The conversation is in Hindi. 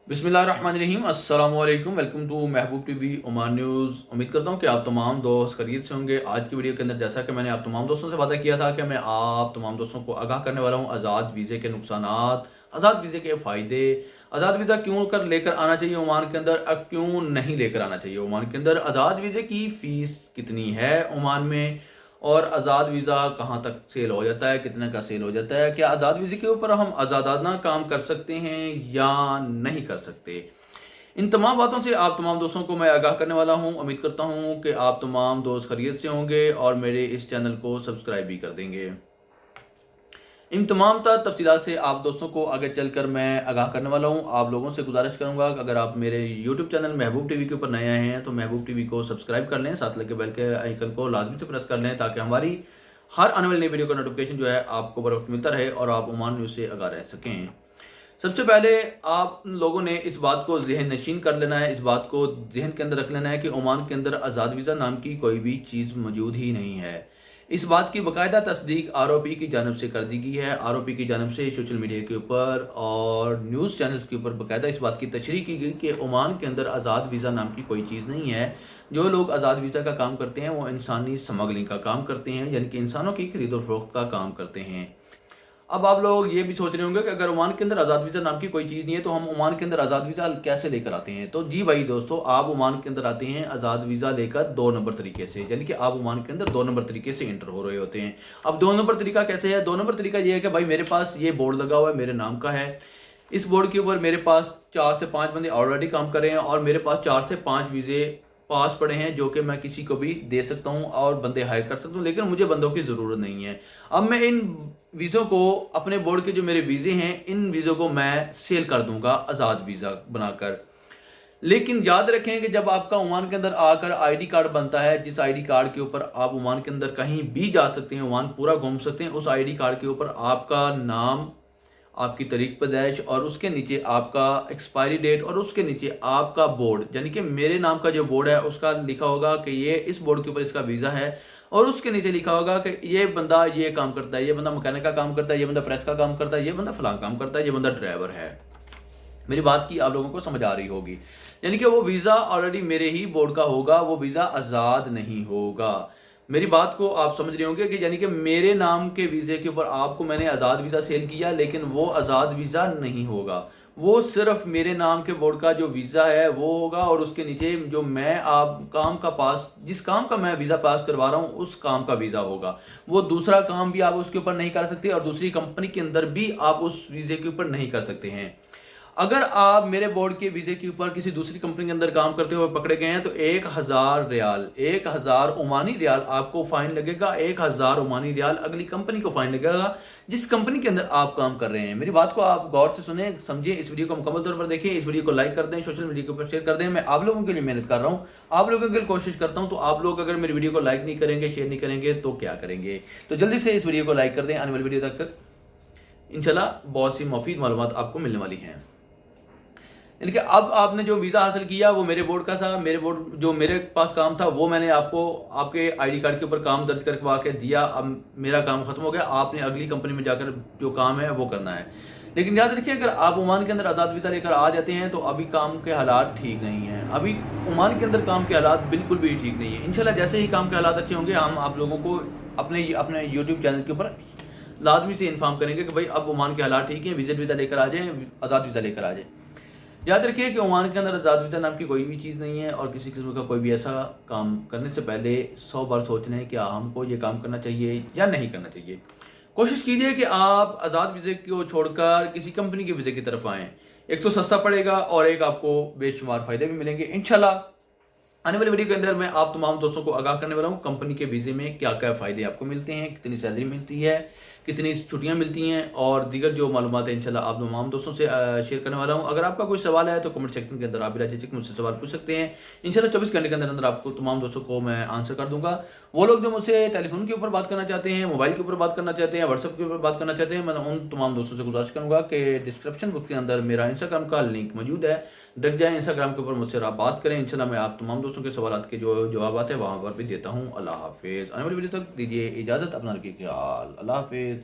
बिस्मिल्लाहिर्रहमानिर्रहीम अस्सलाम वालेकुम। Welcome to Mehboob TV Oman news. उम्मीद करता हूँ कि आप तमाम दोस्त खैरियत से होंगे। आज की वीडियो के अंदर जैसा कि मैंने आप तमाम दोस्तों से वादा किया था कि मैं आप तमाम दोस्तों को आगाह करने वाला हूँ आज़ाद वीज़े के नुकसानात, आज़ाद वीज़े के फ़ायदे, आज़ाद वीज़ा क्यों कर लेकर आना चाहिए ओमान के अंदर, अब क्यों नहीं लेकर आना चाहिए ओमान के अंदर, आज़ाद वीज़े की फ़ीस कितनी है ओमान में, और आज़ाद वीज़ा कहाँ तक सेल हो जाता है, कितने का सेल हो जाता है, क्या आज़ाद वीज़े के ऊपर हम आज़ादाना काम कर सकते हैं या नहीं कर सकते। इन तमाम बातों से आप तमाम दोस्तों को मैं आगाह करने वाला हूं। उम्मीद करता हूं कि आप तमाम दोस्त खैरियत से होंगे और मेरे इस चैनल को सब्सक्राइब भी कर देंगे। इन तमाम तफसीलात से आप दोस्तों को आगे चलकर मैं आगाह करने वाला हूं। आप लोगों से गुजारिश करूंगा कि अगर आप मेरे यूट्यूब चैनल महबूब टीवी के ऊपर नए आए हैं तो महबूब टीवी को सब्सक्राइब कर लें, साथ लगे बेल के आइकन को लाजमी से प्रेस कर लें ताकि हमारी हर आने वाली नई वीडियो का नोटिफिकेशन जो है आपको बर वक्त मिलता रहे और आप ओमान न्यूज़ से आगाह रह सकें। सबसे पहले आप लोगों ने इस बात को जहन नशीन कर लेना है, इस बात को जहन के अंदर रख लेना है कि ओमान के अंदर आज़ाद वीज़ा नाम की कोई भी चीज़ मौजूद ही नहीं है। इस बात की बाकायदा तस्दीक आरओपी की जानब से कर दी गई है। आरओपी की जानब से सोशल मीडिया के ऊपर और न्यूज़ चैनल्स के ऊपर बाकायदा इस बात की तशरीह की गई कि ओमान के अंदर आज़ाद वीज़ा नाम की कोई चीज़ नहीं है। जो लोग आज़ाद वीज़ा का काम करते हैं वो इंसानी स्मगलिंग का काम करते हैं, यानी कि इंसानों की खरीद और फरोख्त का काम करते हैं। अब आप लोग ये भी सोच रहे होंगे कि अगर ओमान के अंदर आज़ाद वीज़ा नाम की कोई चीज़ नहीं है तो हम ओमान के अंदर आज़ाद वीज़ा कैसे लेकर आते हैं। तो जी भाई दोस्तों, आप ओमान के अंदर आते हैं आज़ाद वीज़ा लेकर 2 नंबर तरीके से, यानी कि आप ओमान के अंदर 2 नंबर तरीके से एंटर हो रहे होते हैं। अब 2 नंबर तरीका कैसे है? 2 नंबर तरीका ये है कि भाई मेरे पास ये बोर्ड लगा हुआ है, मेरे नाम का है, इस बोर्ड के ऊपर मेरे पास 4 से 5 बंदे ऑलरेडी काम कर रहे हैं और मेरे पास 4 से 5 वीज़े पास पड़े हैं जो कि मैं किसी को भी दे सकता हूं और बंदे हायर कर सकता हूं, लेकिन मुझे बंदों की ज़रूरत नहीं है। अब मैं इन वीज़ों को, अपने बोर्ड के जो मेरे वीज़े हैं, इन वीज़ों को मैं सेल कर दूंगा आज़ाद वीज़ा बनाकर। लेकिन याद रखें कि जब आपका ओमान के अंदर आकर आईडी कार्ड बनता है, जिस आईडी कार्ड के ऊपर आप ओमान के अंदर कहीं भी जा सकते हैं, ओमान पूरा घूम सकते हैं, उस आईडी कार्ड के ऊपर आपका नाम, आपकी तारीख पैदाइश और उसके नीचे आपका एक्सपायरी डेट और उसके नीचे आपका बोर्ड, यानी कि मेरे नाम का जो बोर्ड है उसका लिखा होगा कि ये इस बोर्ड के ऊपर इसका वीज़ा है, और उसके नीचे लिखा होगा कि ये बंदा ये काम करता है, ये बंदा मैकेनिक का काम करता है, ये बंदा प्रेस का काम करता है, ये बंदा फलां काम करता है, ये बंदा ड्राइवर है। मेरी बात की आप लोगों को समझ आ रही होगी। यानी कि वो वीज़ा ऑलरेडी मेरे ही बोर्ड का होगा, वो वीज़ा आज़ाद नहीं होगा। मेरी बात को आप समझ रहे होंगे कि यानी कि मेरे नाम के वीज़े के ऊपर आपको मैंने आज़ाद वीज़ा सेल किया, लेकिन वो आज़ाद वीज़ा नहीं होगा। वो सिर्फ मेरे नाम के बोर्ड का जो वीज़ा है वो होगा, और उसके नीचे जो मैं आप काम का पास, जिस काम का मैं वीज़ा पास करवा रहा हूँ उस काम का वीज़ा होगा। वो दूसरा काम भी आप उसके ऊपर नहीं कर सकते और दूसरी कंपनी के अंदर भी आप उस वीज़े के ऊपर नहीं कर सकते हैं। अगर आप मेरे बोर्ड के वीज़े के ऊपर किसी दूसरी कंपनी के अंदर काम करते हुए पकड़े गए हैं तो 1000 रियाल, 1000 ओमानी रियाल आपको फाइन लगेगा। 1000 ओमानी रियाल अगली कंपनी को फाइन लगेगा जिस कंपनी के अंदर आप काम कर रहे हैं। मेरी बात को आप गौर से सुने, समझिए, इस वीडियो को मुकम्मल तौर पर देखिए, इस वीडियो को लाइक कर दें, सोशल मीडिया के ऊपर शेयर कर दें। मैं आप लोगों के लिए मेहनत कर रहा हूँ, आप लोगों के लिए कोशिश करता हूँ, तो आप लोग अगर मेरी वीडियो को लाइक नहीं करेंगे, शेयर नहीं करेंगे तो क्या करेंगे। तो जल्दी से इस वीडियो को लाइक कर दें। आने वाली वीडियो तक इंशाल्लाह बहुत सी मुफीद मालूमात आपको मिलने वाली हैं। यानी कि अब आपने जो वीज़ा हासिल किया वो मेरे बोर्ड का था, मेरे बोर्ड जो मेरे पास काम था वो मैंने आपको आपके आईडी कार्ड के ऊपर काम दर्ज करवा के दिया। अब मेरा काम खत्म हो गया, आपने अगली कंपनी में जाकर जो काम है वो करना है। लेकिन याद रखिए, अगर आप ओमान के अंदर आज़ाद वीज़ा लेकर आ जाते हैं तो अभी काम के हालात ठीक नहीं हैं। अभी ओमान के अंदर काम के हालात बिल्कुल भी ठीक नहीं है। इंशाल्लाह जैसे ही काम के हालात अच्छे होंगे हम आप लोगों को अपने यूट्यूब चैनल के ऊपर लाजमी से इन्फॉर्म करेंगे कि भाई अब ओमान के हालात ठीक है, विजिट वीज़ा लेकर आ जाए, आज़ाद वीज़ा लेकर आ जाए। याद रखिए कि ओमान के अंदर आज़ाद वीज़ा नाम की कोई भी चीज़ नहीं है और किसी किस्म का कोई भी ऐसा काम करने से पहले 100 बार सोच लें कि हमको ये काम करना चाहिए या नहीं करना चाहिए। कोशिश कीजिए कि आप आज़ाद वीज़े को छोड़कर किसी कंपनी के वीज़े की तरफ आएँ। एक तो सस्ता पड़ेगा और एक आपको बेशुमार फ़ायदे भी मिलेंगे इंशाल्लाह। आने वाली वीडियो के अंदर मैं आप तमाम दोस्तों को आगाह करने वाला हूँ कंपनी के वीज़े में क्या क्या फ़ायदे आपको मिलते हैं, कितनी सैलरी मिलती है, कितनी छुट्टियां मिलती हैं और दीगर जो मालूमात है इंशाल्लाह आप तमाम दोस्तों से शेयर करने वाला हूं। अगर आपका कोई सवाल है तो कमेंट सेक्शन के अंदर आप भी मुझसे सवाल पूछ सकते हैं। इंशाल्लाह 24 घंटे के अंदर अंदर आपको तमाम दोस्तों को मैं आंसर कर दूंगा। वो लोग जो मुझसे टेलीफोन के ऊपर बात करना चाहते हैं, मोबाइल के ऊपर बात करना चाहते हैं, व्हाट्सएप के ऊपर बात करना चाहते हैं, मैं उन तमाम दोस्तों से गुजारिश करूंगा कि डिस्क्रिप्शन बॉक्स के अंदर मेरा इंस्टाग्राम का लिंक मौजूद है, डट जाए इंस्टाग्राम के ऊपर मुझसे आप बात करें। इंशाल्लाह मैं आप तमाम दोस्तों के सवाल के जो जवाब आते हैं वहाँ पर भी देता हूँ। अल्लाह हाफिज़। आने वाली वीडियो तक दीजिए इजाज़त, अपना रखिए ख्याल। अल्लाह हाफिज़।